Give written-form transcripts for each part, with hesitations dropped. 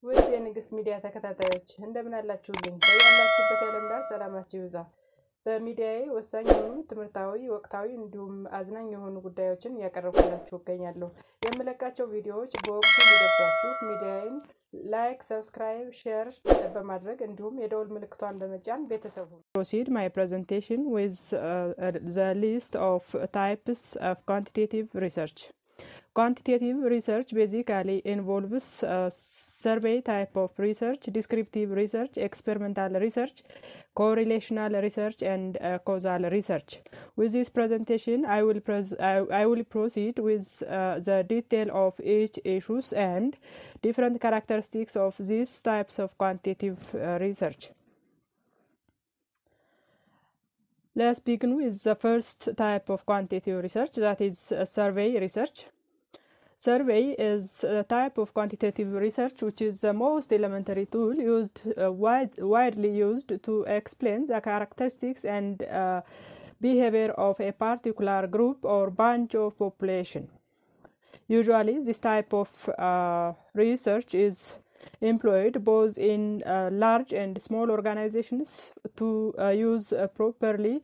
ውድ የንግስት ሚዲያ ተከታታዮች እንደምን አላችሁልኝ? በያላችሁበት ዓለም ዳር ሰላማችሁ ይብዛ። በሚዲያዬ ወሳኝ የሆኑ ትምህርታዊ፣ ወቅታዊ እንዲሁም አዝናኝ የሆኑ ጉዳዮችን ያቀርብላችሁ እገኛለሁ። የምለቃቸው ቪዲዮዎች በወቅቱ እንዲደርሷችሁ ሚዲያዬን ላይክ፣ ሰብስክራይብ፣ ሼር በማድረግ እንዲሁም የደወል ምልክቷን በመጫን ቤተሰብ ሁኑ። Proceed my presentation with the list of types of quantitative research. Quantitative research basically involves survey type of research, descriptive research, experimental research, correlational research, and causal research. With this presentation, I will proceed with the detail of each issues and different characteristics of these types of quantitative research. Let's begin with the first type of quantitative research, that is survey research. Survey is a type of quantitative research which is the most elementary tool used widely used to explain the characteristics and behavior of a particular group or bunch of population. Usually, this type of research is employed both in large and small organizations to use properly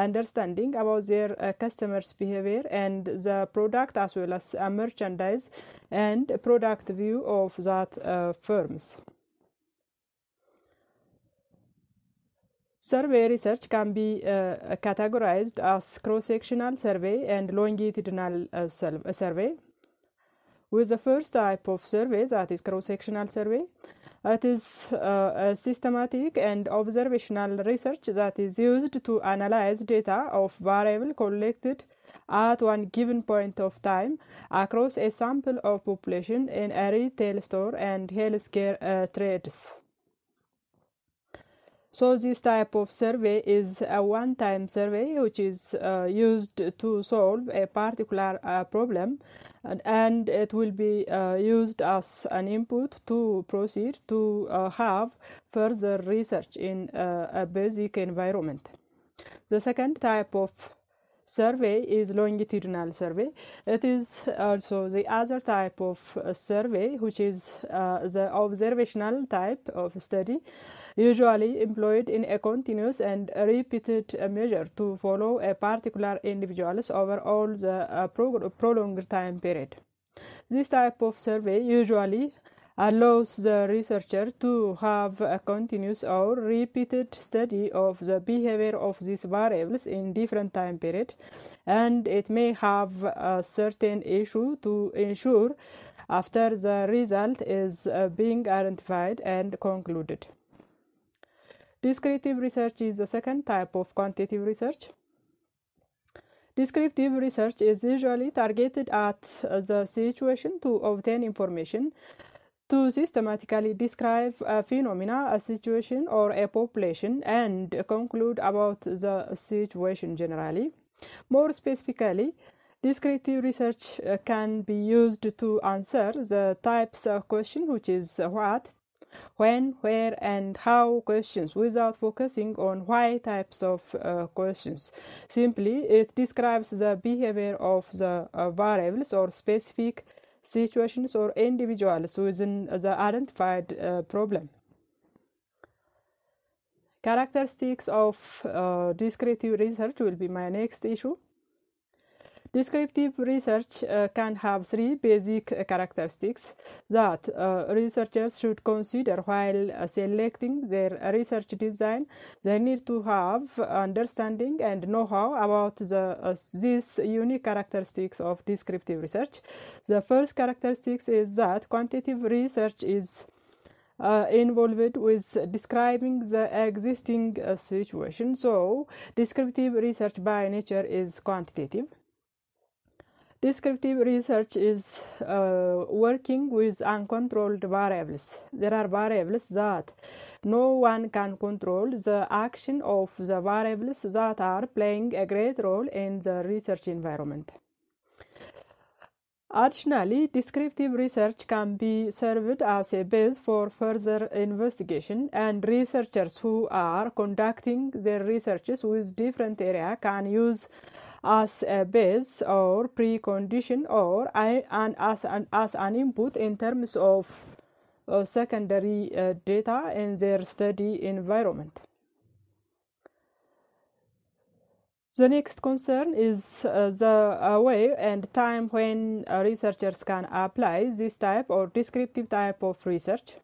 understanding about their customers' behavior and the product as well as merchandise and product view of that firms. Survey research can be categorized as cross-sectional survey and longitudinal survey. With the first type of survey, that is cross-sectional survey, it is a systematic and observational research that is used to analyze data of variable collected at one given point of time across a sample of population in a retail store and healthcare trades. So this type of survey is a one-time survey which is used to solve a particular problem, and it will be used as an input to proceed to have further research in a basic environment. The second type of survey is longitudinal survey. It is also the other type of survey, which is the observational type of study, usually employed in a continuous and repeated measure to follow a particular individuals over all the prolonged time period. This type of survey usually allows the researcher to have a continuous or repeated study of the behavior of these variables in different time period, and it may have a certain issue to ensure after the result is being identified and concluded. Descriptive research is the second type of quantitative research. Descriptive research is usually targeted at the situation to obtain information to systematically describe a phenomena, a situation, or a population and conclude about the situation generally. More specifically, descriptive research can be used to answer the types of question, which is what, when, where, and how questions without focusing on why types of questions. Simply, it describes the behavior of the variables or specific situations or individuals within the identified problem. Characteristics of descriptive research will be my next issue. Descriptive research can have three basic characteristics that researchers should consider while selecting their research design. They need to have understanding and know-how about these unique characteristics of descriptive research. The first characteristic is that quantitative research is involved with describing the existing situation. So, descriptive research by nature is quantitative. Descriptive research is working with uncontrolled variables. There are variables that no one can control the action of the variables that are playing a great role in the research environment. Additionally, descriptive research can be served as a base for further investigation, and researchers who are conducting their researches with different areas can use as a base or precondition or as an input in terms of secondary data in their study environment. The next concern is the way and time when researchers can apply this type or descriptive type of research.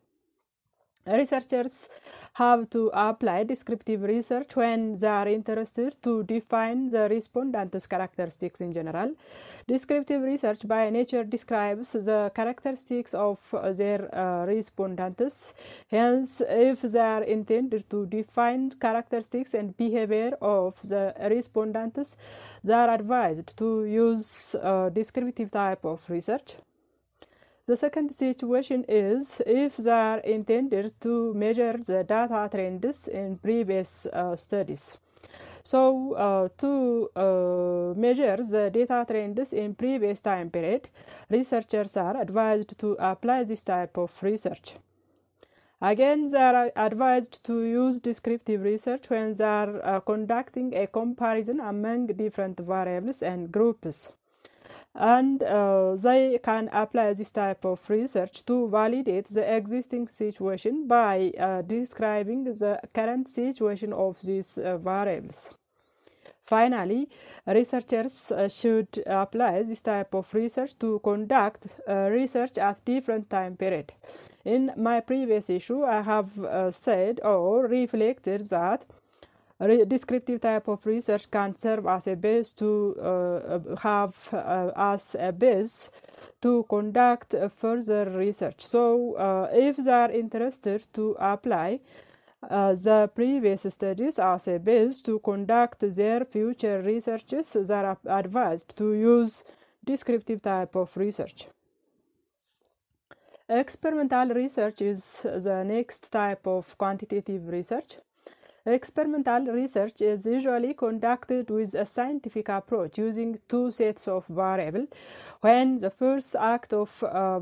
Researchers have to apply descriptive research when they are interested to define the respondents' characteristics in general. Descriptive research by nature describes the characteristics of their respondents. Hence, if they are intended to define characteristics and behavior of the respondents, they are advised to use descriptive type of research. The second situation is if they are intended to measure the data trends in previous studies. So, to measure the data trends in previous time period, researchers are advised to apply this type of research. Again, they are advised to use descriptive research when they are conducting a comparison among different variables and groups. And they can apply this type of research to validate the existing situation by describing the current situation of these variables. Finally, researchers should apply this type of research to conduct research at different time period. In my previous issue, I have said or reflected that descriptive type of research can serve as a base to to conduct further research. So, if they are interested to apply the previous studies as a base to conduct their future researches, they are advised to use descriptive type of research. Experimental research is the next type of quantitative research. Experimental research is usually conducted with a scientific approach using two sets of variables, when the first act of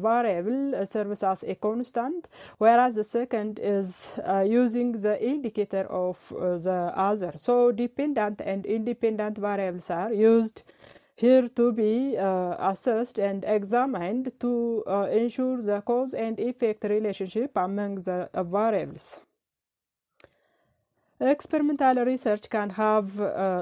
variable serves as a constant, whereas the second is using the indicator of the other. So dependent and independent variables are used here to be assessed and examined to ensure the cause and effect relationship among the variables. Experimental research can have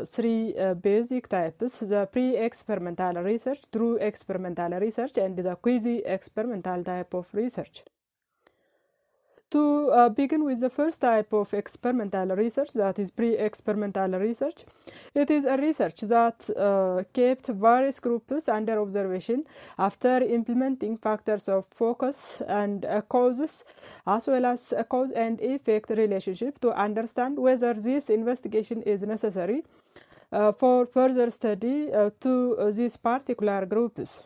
three basic types: the pre-experimental research, true experimental research, and the quasi-experimental type of research. To begin with the first type of experimental research, that is pre-experimental research, it is a research that kept various groups under observation after implementing factors of focus and causes, as well as a cause and effect relationship to understand whether this investigation is necessary for further study to these particular groups.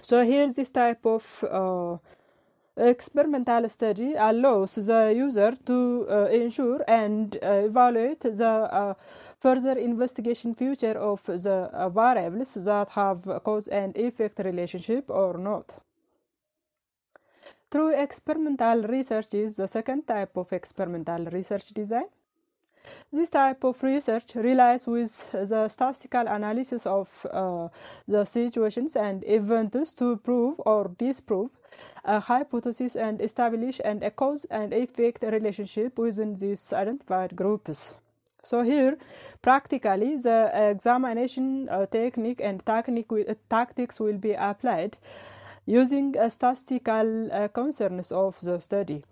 So here this type of experimental study allows the user to ensure and evaluate the further investigation future of the variables that have cause and effect relationship or not. True experimental research is the second type of experimental research design. This type of research relies with the statistical analysis of the situations and events to prove or disprove a hypothesis and establish a cause and effect relationship within these identified groups. So here, practically, the examination technique and tactics will be applied using statistical concerns of the study.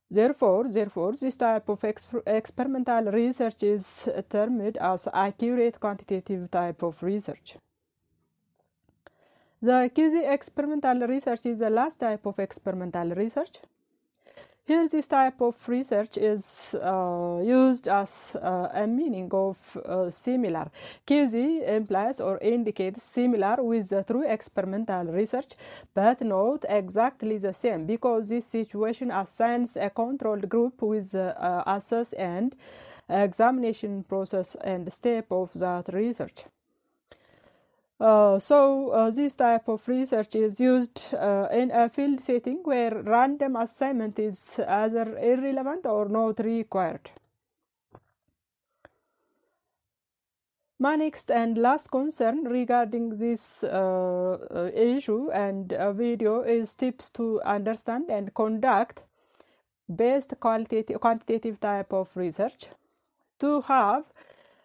Therefore, this type of experimental research is termed as accurate quantitative type of research. The quasi-experimental research is the last type of experimental research. Here, this type of research is used as a meaning of similar. Quasi implies or indicates similar with the true experimental research, but not exactly the same, because this situation assigns a controlled group with the assess and examination process and step of that research. So this type of research is used in a field setting where random assignment is either irrelevant or not required. My next and last concern regarding this issue and video is tips to understand and conduct best quantitative type of research. To have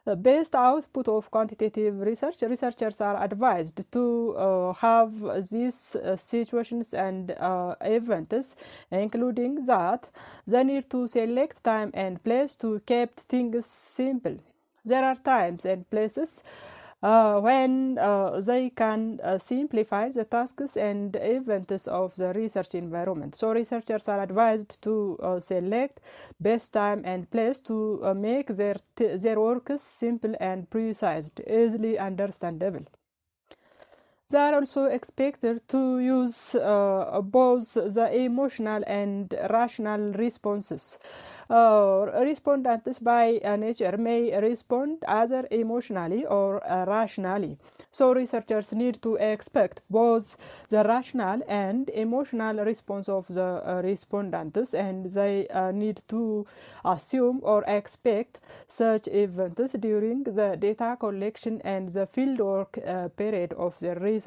the best output of quantitative research, researchers are advised to have these situations and events, including that they need to select time and place to keep things simple. There are times and places when they can simplify the tasks and events of the research environment. So researchers are advised to select best time and place to make their works simple and precise, easily understandable. They are also expected to use both the emotional and rational responses. Respondents by nature may respond either emotionally or rationally. So researchers need to expect both the rational and emotional response of the respondents, and they need to assume or expect such events during the data collection and the fieldwork period of their research.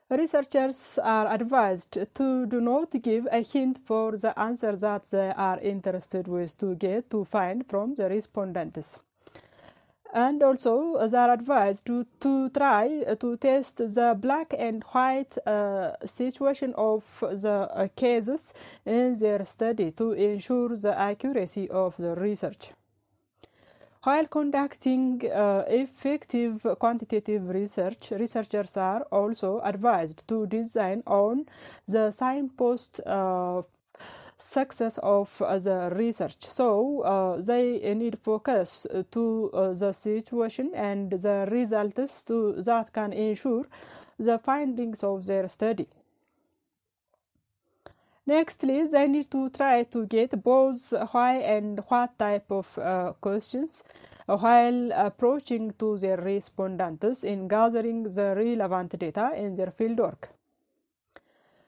Researchers are advised to do not give a hint for the answer that they are interested with to find from the respondents. And also they are advised to try to test the black and white situation of the cases in their study to ensure the accuracy of the research. While conducting effective quantitative research, researchers are also advised to design on the signpost success of the research. So they need focus to the situation and the results that can ensure the findings of their study. Nextly, they need to try to get both why and what type of questions while approaching to their respondents in gathering the relevant data in their fieldwork.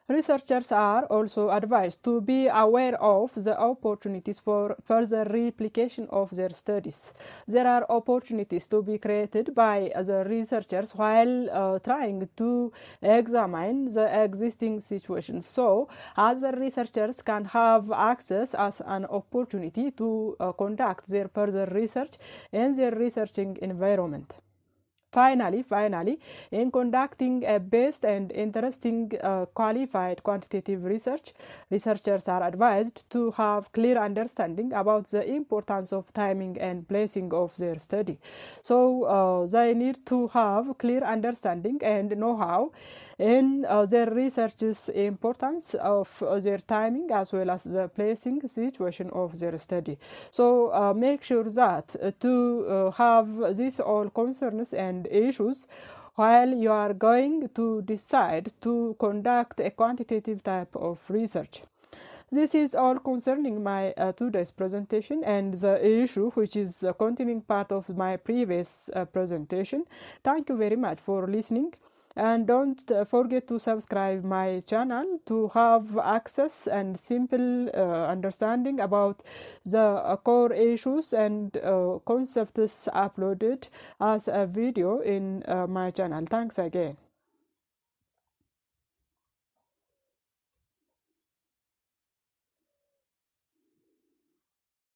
Researchers are also advised to be aware of the opportunities for further replication of their studies. There are opportunities to be created by the researchers while trying to examine the existing situations. So, other researchers can have access as an opportunity to conduct their further research in their researching environment. Finally, in conducting a best and interesting qualified quantitative research, researchers are advised to have clear understanding about the importance of timing and placing of their study. So they need to have clear understanding and know-how in their research's importance of their timing as well as the placing situation of their study. So make sure that to have these all concerns and issues while you are going to decide to conduct a quantitative type of research. This is all concerning my today's presentation and the issue which is a continuing part of my previous presentation. Thank you very much for listening. And don't forget to subscribe my channel to have access and simple understanding about the core issues and concepts uploaded as a video in my channel. Thanks again.